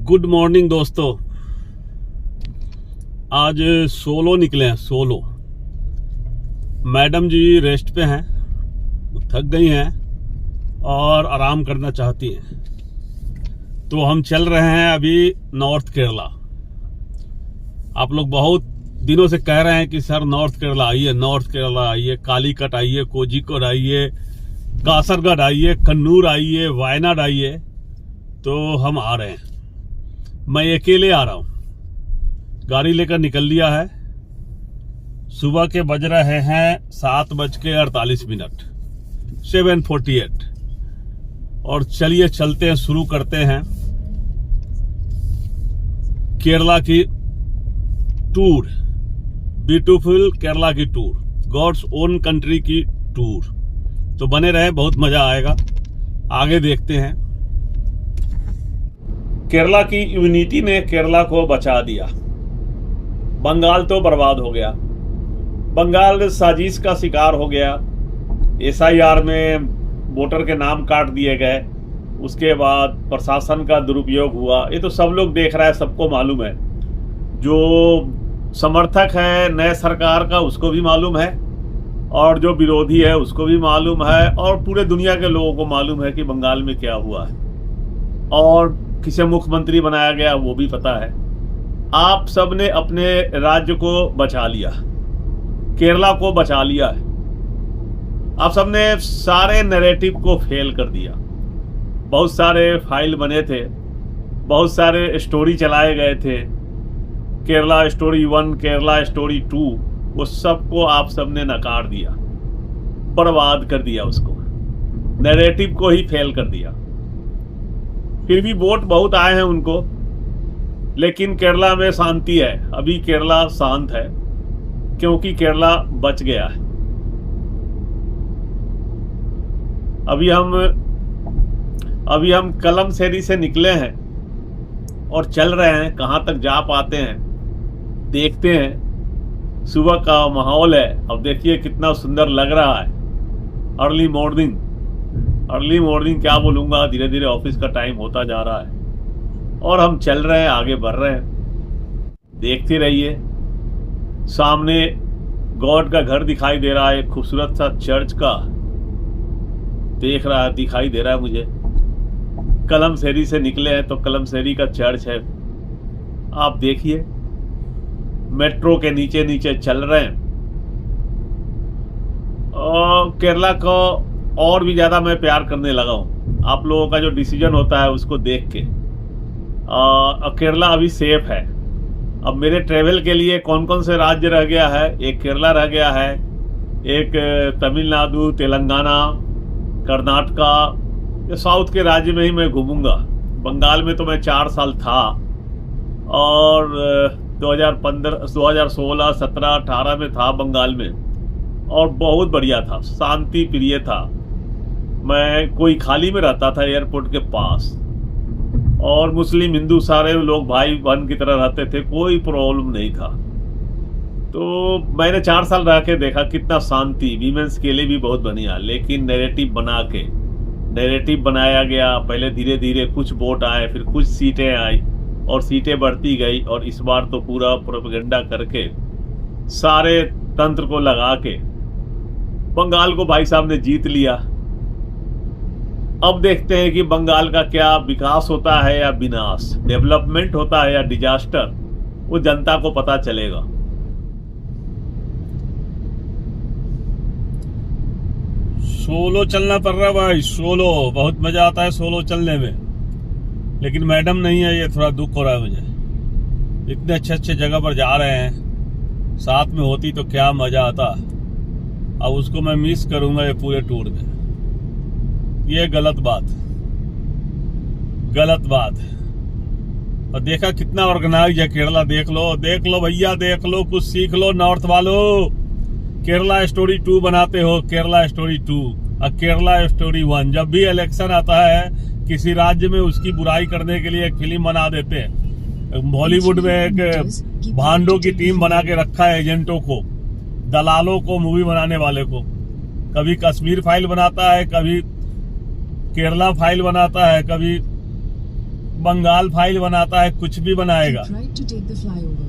Good morning दोस्तों। आज solo निकले हैं। सोलो मैडम जी रेस्ट पे हैं, थक गई हैं और आराम करना चाहती हैं, तो हम चल रहे हैं अभी नॉर्थ केरला। आप लोग बहुत दिनों से कह रहे हैं कि सर नॉर्थ केरला आइए, नॉर्थ केरला आइए, कालीकट आइए, कोझिकोड आइए, कासरगढ़ आइए, कन्नूर आइए, वायनाड आइए। तो हम आ रहे हैं। मैं अकेले आ रहा हूं, गाड़ी लेकर निकल लिया है। सुबह के बज रहे हैं 7:48, 7:48। और चलिए चलते हैं, शुरू करते हैं केरला की टूर, ब्यूटीफुल केरला की टूर, गॉड्स ओन कंट्री की टूर। तो बने रहे, बहुत मजा आएगा। आगे देखते हैं। केरला की यूनिटी ने केरला को बचा दिया। बंगाल तो बर्बाद हो गया। बंगाल साजिश का शिकार हो गया। SIR में वोटर के नाम काट दिए गए। उसके बाद प्रशासन का दुरुपयोग हुआ। ये तो सब लोग देख रहा है, सबको मालूम है। जो समर्थक है नए सरकार का उसको भी मालूम है, और जो विरोधी है उसको भी मालूम है, और पूरे दुनिया के लोगों को मालूम है कि बंगाल में क्या हुआ है और किसे मुख्यमंत्री बनाया गया वो भी पता है। आप सब ने अपने राज्य को बचा लिया, केरला को बचा लिया है। आप सब ने सारे नैरेटिव को फेल कर दिया। बहुत सारे फाइल बने थे, बहुत सारे स्टोरी चलाए गए थे, केरला स्टोरी 1, केरला स्टोरी 2, वो सबको आप सब ने नकार दिया, बर्बाद कर दिया। उसको नैरेटिव को ही फेल कर दिया। फिर भी वोट बहुत आए हैं उनको, लेकिन केरला में शांति है। अभी केरला शांत है क्योंकि केरला बच गया है। अभी हम कलमसेरी से निकले हैं और चल रहे हैं। कहाँ तक जा पाते हैं देखते हैं। सुबह का माहौल है। अब देखिए कितना सुंदर लग रहा है। अर्ली मॉर्निंग क्या बोलूँगा, धीरे धीरे ऑफिस का टाइम होता जा रहा है और हम चल रहे हैं, आगे बढ़ रहे हैं। देखते रहिए। सामने गॉड का घर दिखाई दे रहा है, एक खूबसूरत सा चर्च का दिखाई दे रहा है मुझे। कलमसेरी से निकले हैं तो कलमसेरी का चर्च है। आप देखिए, मेट्रो के नीचे नीचे चल रहे हैं। और केरला को और भी ज़्यादा मैं प्यार करने लगा हूँ। आप लोगों का जो डिसीजन होता है उसको देख के। केरला अभी सेफ है। अब मेरे ट्रेवल के लिए कौन कौन से राज्य रह गया है? एक केरला रह गया है, एक तमिलनाडु, तेलंगाना, कर्नाटका। ये साउथ के राज्य में ही मैं घूमूंगा। बंगाल में तो मैं 4 साल था, और 2015, 2016, 17, 18 में था बंगाल में, और बहुत बढ़िया था, शांति प्रिय था। मैं कोई खाली में रहता था एयरपोर्ट के पास, और मुस्लिम हिंदू सारे लोग भाई बहन की तरह रहते थे, कोई प्रॉब्लम नहीं था। तो मैंने 4 साल रह के देखा कितना शांति। वीमेंस के लिए भी बहुत बढ़िया, लेकिन नैरेटिव बनाया गया। पहले धीरे धीरे कुछ वोट आए, फिर कुछ सीटें आई, और सीटें बढ़ती गई। और इस बार तो पूरा प्रोपेगेंडा करके, सारे तंत्र को लगा के बंगाल को भाई साहब ने जीत लिया। अब देखते हैं कि बंगाल का क्या विकास होता है या विनाश, डेवलपमेंट होता है या डिजास्टर, वो जनता को पता चलेगा। सोलो चलना पड़ रहा है भाई, सोलो। बहुत मजा आता है सोलो चलने में, लेकिन मैडम नहीं है, ये थोड़ा दुख हो रहा है मुझे। इतने अच्छे जगह पर जा रहे हैं, साथ में होती तो क्या मजा आता। अब उसको मैं मिस करूंगा ये पूरे टूर में। ये गलत बात। और देखा कितना ऑर्गेनाइज है केरला। देख लो भैया, देख लो, कुछ सीख लो नॉर्थ वालों। केरला स्टोरी 2 बनाते हो, केरला स्टोरी 2 और केरला स्टोरी 1। जब भी इलेक्शन आता है किसी राज्य में, उसकी बुराई करने के लिए एक फिल्म बना देते हैं। बॉलीवुड में एक भांडों की टीम बना के रखा है, एजेंटों को, दलालों को, मूवी बनाने वाले को। कभी कश्मीर फाइल बनाता है, कभी केरला फाइल बनाता है, कभी बंगाल फाइल बनाता है, कुछ भी बनाएगा।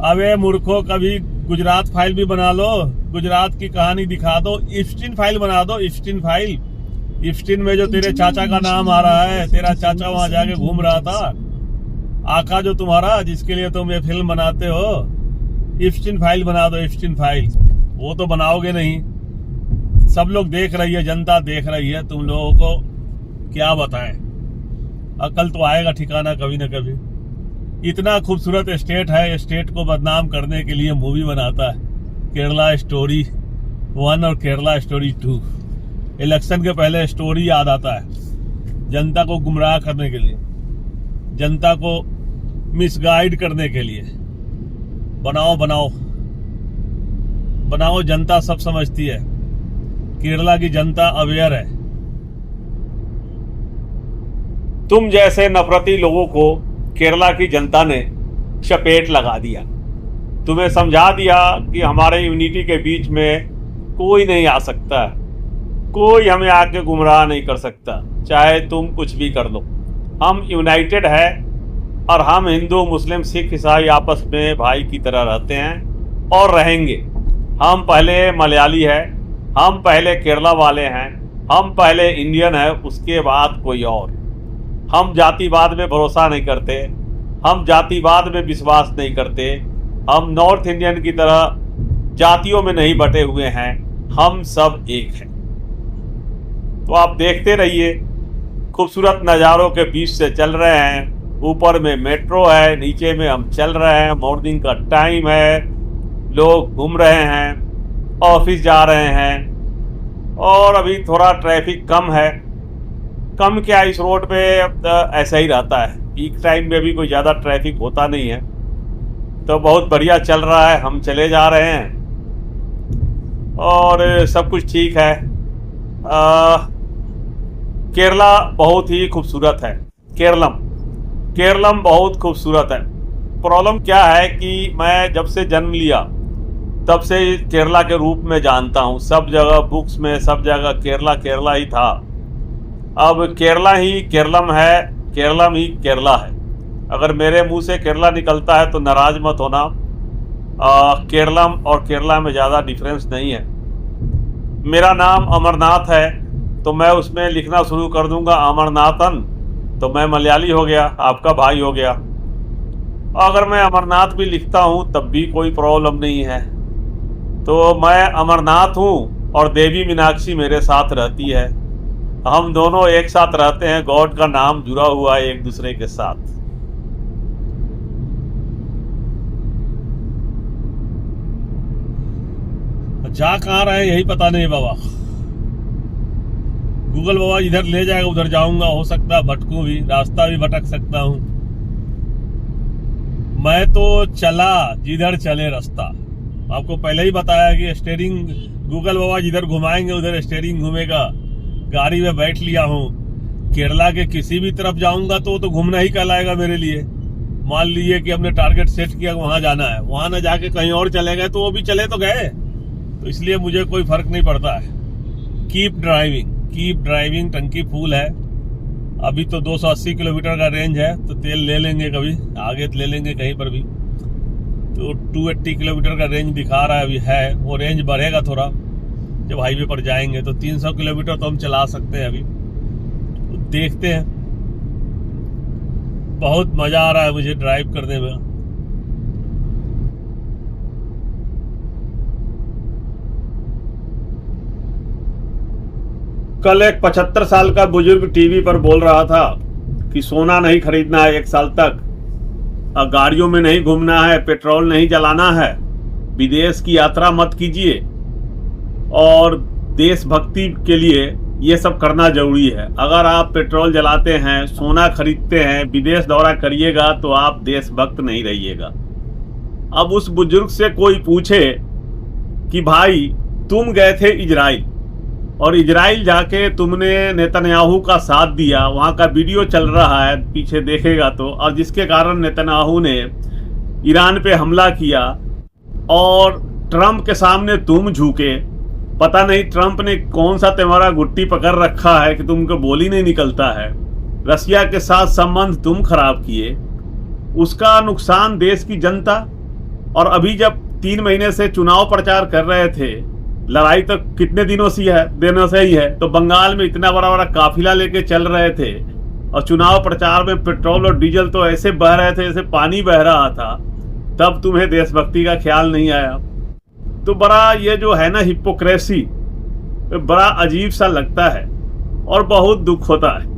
अबे मूर्खों, कभी गुजरात फाइल भी बना लो, गुजरात की कहानी दिखा दो, इफ्स्टीन फाइल बना दो। इफ्स्टीन फाइल, इफ्स्टीन में जो तेरे चाचा का नाम आ रहा है, तेरा चाचा वहां जाके घूम रहा था, आका जो तुम्हारा, जिसके लिए तुम ये फिल्म बनाते हो, इफ्स्टीन फाइल बना दो। इफ्स्टीन फाइल वो तो बनाओगे नहीं। सब लोग देख रही है, जनता देख रही है, तुम लोगों को क्या बताएं। अकल तो आएगा ठिकाना कभी न कभी। इतना खूबसूरत स्टेट है, स्टेट को बदनाम करने के लिए मूवी बनाता है, केरला स्टोरी 1 और केरला स्टोरी 2। इलेक्शन के पहले स्टोरी याद आता है, जनता को गुमराह करने के लिए, जनता को मिसगाइड करने के लिए। बनाओ बनाओ बनाओ, जनता सब समझती है, केरला की जनता अवेयर है। तुम जैसे नफरती लोगों को केरला की जनता ने चपेट लगा दिया। तुम्हें समझा दिया कि हमारे यूनिटी के बीच में कोई नहीं आ सकता, कोई हमें आके गुमराह नहीं कर सकता, चाहे तुम कुछ भी कर लो। हम यूनाइटेड है और हम हिंदू मुस्लिम सिख ईसाई आपस में भाई की तरह रहते हैं और रहेंगे। हम पहले मलयाली है, हम पहले केरला वाले हैं, हम पहले इंडियन है, उसके बाद कोई और। हम जातिवाद में भरोसा नहीं करते, हम जातिवाद में विश्वास नहीं करते, हम नॉर्थ इंडियन की तरह जातियों में नहीं बटे हुए हैं, हम सब एक हैं। तो आप देखते रहिए, खूबसूरत नज़ारों के बीच से चल रहे हैं। ऊपर में मेट्रो है, नीचे में हम चल रहे हैं, मॉर्निंग का टाइम है, लोग घूम रहे हैं, ऑफिस जा रहे हैं और अभी थोड़ा ट्रैफिक कम है। कम क्या, इस रोड पे ऐसा ही रहता है, पीक टाइम में भी कोई ज़्यादा ट्रैफिक होता नहीं है। तो बहुत बढ़िया चल रहा है, हम चले जा रहे हैं और सब कुछ ठीक है। केरला बहुत ही खूबसूरत है, केरलम बहुत खूबसूरत है। प्रॉब्लम क्या है कि मैं जब से जन्म लिया तब से केरला के रूप में जानता हूँ, सब जगह बुक्स में सब जगह केरला केरला ही था। अब केरला ही केरलम है, केरलम ही केरला है। अगर मेरे मुंह से केरला निकलता है तो नाराज मत होना, केरलम और केरला में ज़्यादा डिफरेंस नहीं है। मेरा नाम अमरनाथ है तो मैं उसमें लिखना शुरू कर दूंगा अमरनाथन, तो मैं मलयाली हो गया, आपका भाई हो गया। अगर मैं अमरनाथ भी लिखता हूँ तब भी कोई प्रॉब्लम नहीं है। तो मैं अमरनाथ हूँ और देवी मीनाक्षी मेरे साथ रहती है, हम दोनों एक साथ रहते हैं, गॉड का नाम जुड़ा हुआ है एक दूसरे के साथ। जा कहाँ रहे यही पता नहीं बाबा, गूगल बाबा इधर ले जाएगा उधर जाऊंगा, हो सकता है भटकूं भी, रास्ता भी भटक सकता हूं। मैं तो चला जिधर चले रास्ता, आपको पहले ही बताया कि स्टीयरिंग गूगल बाबा जिधर घुमाएंगे उधर स्टीयरिंग घूमेगा। गाड़ी में बैठ लिया हूँ, केरला के किसी भी तरफ जाऊंगा तो घूमना ही कहलाएगा मेरे लिए। मान लीजिए कि हमने टारगेट सेट किया वहां जाना है, वहां न जाके कहीं और चले गए तो वो भी चले तो गए, तो इसलिए मुझे कोई फर्क नहीं पड़ता है। कीप ड्राइविंग, टंकी फुल है। अभी तो 280 किलोमीटर का रेंज है, तो तेल ले लेंगे, कभी आगे ले लेंगे कहीं पर भी। तो 280 किलोमीटर का रेंज दिखा रहा है अभी है, वो रेंज बढ़ेगा थोड़ा जब हाईवे पर जाएंगे, तो 300 किलोमीटर तो हम चला सकते हैं अभी। तो देखते हैं, बहुत मजा आ रहा है मुझे ड्राइव करने में। कल एक 75 साल का बुजुर्ग टीवी पर बोल रहा था कि सोना नहीं खरीदना है 1 साल तक, गाड़ियों में नहीं घूमना है, पेट्रोल नहीं जलाना है, विदेश की यात्रा मत कीजिए और देशभक्ति के लिए ये सब करना जरूरी है। अगर आप पेट्रोल जलाते हैं, सोना खरीदते हैं, विदेश दौरा करिएगा तो आप देशभक्त नहीं रहिएगा। अब उस बुजुर्ग से कोई पूछे कि भाई तुम गए थे इजराइल और इजराइल जाके तुमने नेतन्याहू का साथ दिया, वहाँ का वीडियो चल रहा है पीछे देखेगा तो, और जिसके कारण नेतन्याहू ने ईरान पे हमला किया और ट्रंप के सामने तुम झुके। पता नहीं ट्रंप ने कौन सा तुम्हारा गुट्टी पकड़ रखा है कि तुमको बोली नहीं निकलता है। रसिया के साथ संबंध तुम खराब किए, उसका नुकसान देश की जनता। और अभी जब 3 महीने से चुनाव प्रचार कर रहे थे, लड़ाई तो कितने दिनों से ही है, तो बंगाल में इतना बड़ा बड़ा काफिला लेके चल रहे थे और चुनाव प्रचार में पेट्रोल और डीजल तो ऐसे बह रहे थे जैसे पानी बह रहा था, तब तुम्हें देशभक्ति का ख्याल नहीं आया। तो बड़ा ये जो है ना हिपोक्रेसी, बड़ा अजीब सा लगता है और बहुत दुख होता है।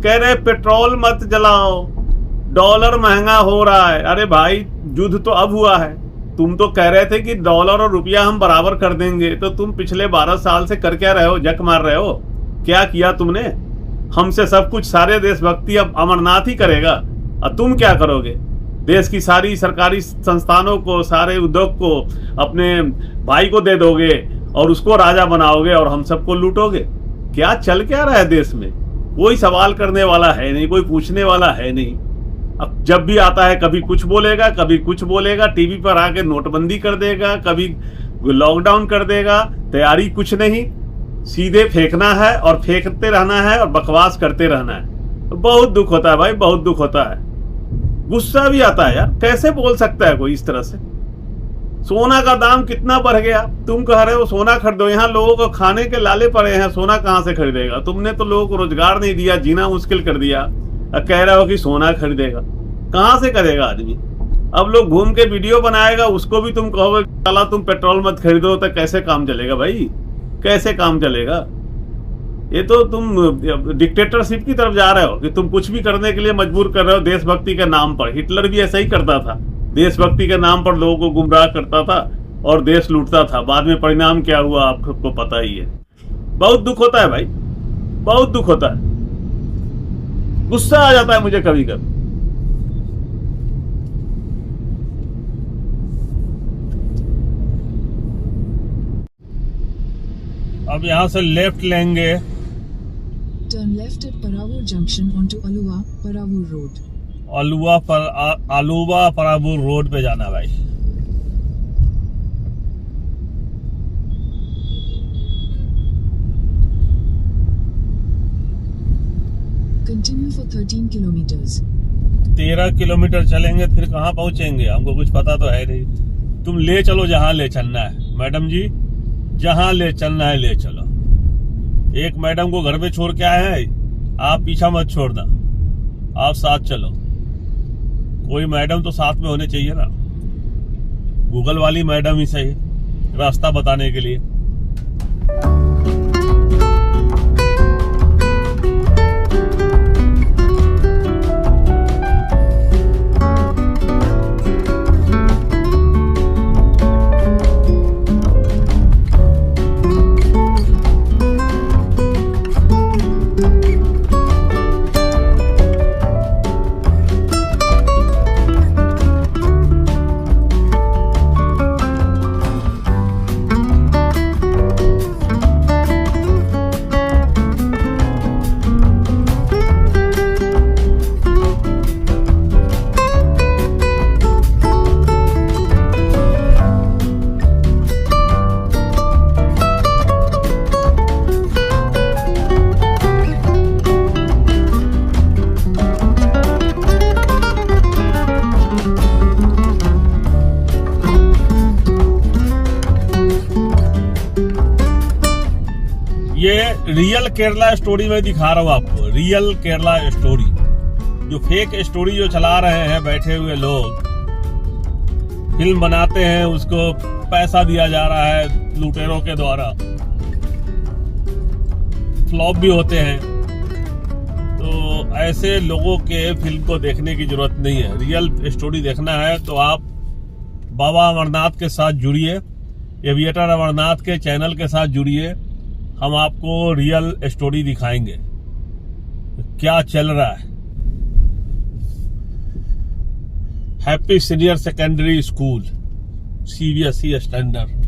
कह रहे पेट्रोल मत जलाओ, डॉलर महंगा हो रहा है। अरे भाई, युद्ध तो अब हुआ है। तुम तो कह रहे थे कि डॉलर और रुपया हम बराबर कर देंगे, तो तुम पिछले 12 साल से कर क्या रहे हो? जक मार रहे हो? क्या किया तुमने? हमसे सब कुछ, सारे देशभक्ति अब अमरनाथ ही करेगा और तुम क्या करोगे? देश की सारी सरकारी संस्थानों को, सारे उद्योग को अपने भाई को दे दोगे और उसको राजा बनाओगे और हम सबको लूटोगे। क्या चल क्या रहा है देश में? कोई सवाल करने वाला है नहीं, कोई पूछने वाला है नहीं। अब जब भी आता है कभी कुछ बोलेगा, कभी कुछ बोलेगा, टीवी पर आके नोटबंदी कर देगा, कभी लॉकडाउन कर देगा। तैयारी कुछ नहीं, सीधे फेंकना है और फेंकते रहना है और बकवास करते रहना है। तो बहुत दुख होता है भाई, बहुत दुख होता है। गुस्सा भी आता है यार, कैसे बोल सकता है कोई इस तरह से? सोना का दाम कितना बढ़ गया, तुम कह रहे हो सोना खरीदो। यहाँ लोगों को खाने के लाले पड़े हैं, सोना कहाँ से खरीदेगा? तुमने तो लोगों को रोजगार नहीं दिया, जीना मुश्किल कर दिया, कह रहे हो कि सोना खरीदेगा। कहाँ से करेगा आदमी? अब लोग घूम के वीडियो बनाएगा, उसको भी तुम कहोगे साला तुम पेट्रोल मत खरीदो, तो कैसे काम चलेगा भाई? कैसे काम चलेगा? ये तो तुम डिक्टेटरशिप की तरफ जा रहे हो कि तुम कुछ भी करने के लिए मजबूर कर रहे हो देशभक्ति के नाम पर। हिटलर भी ऐसा ही करता था, देशभक्ति के नाम पर लोगों को गुमराह करता था और देश लूटता था। बाद में परिणाम क्या हुआ आपको पता ही है। बहुत दुख होता है भाई, बहुत दुख होता है। गुस्सा आ जाता है मुझे कभी कभी। अब यहां से लेफ्ट लेंगे, turn left eight Paravur junction onto Aluva Paravur road. आलुवा परावूर रोड पे जाना भाई। Continue for 13 kilometres. 13 किलोमीटर चलेंगे, फिर कहाँ पहुंचेंगे? हमको कुछ पता तो है नहीं। तुम ले चलो जहां ले चलना है मैडम जी, जहां ले चलना है ले चलो। एक मैडम को घर पे छोड़ के आए हैं, आप पीछा मत छोड़ना, आप साथ चलो। कोई मैडम तो साथ में होने चाहिए ना, गूगल वाली मैडम ही सही रास्ता बताने के लिए। ये रियल केरला स्टोरी में दिखा रहा हूँ आपको, रियल केरला स्टोरी। जो फेक स्टोरी जो चला रहे हैं बैठे हुए लोग, फिल्म बनाते हैं, उसको पैसा दिया जा रहा है लुटेरों के द्वारा, फ्लॉप भी होते हैं। तो ऐसे लोगों के फिल्म को देखने की जरूरत नहीं है। रियल स्टोरी देखना है तो आप बाबा अमरनाथ के साथ जुड़िए, एविएटर अमरनाथ के चैनल के साथ जुड़िए। हम आपको रियल स्टोरी दिखाएंगे क्या चल रहा है। Happy senior secondary school CBSE standard.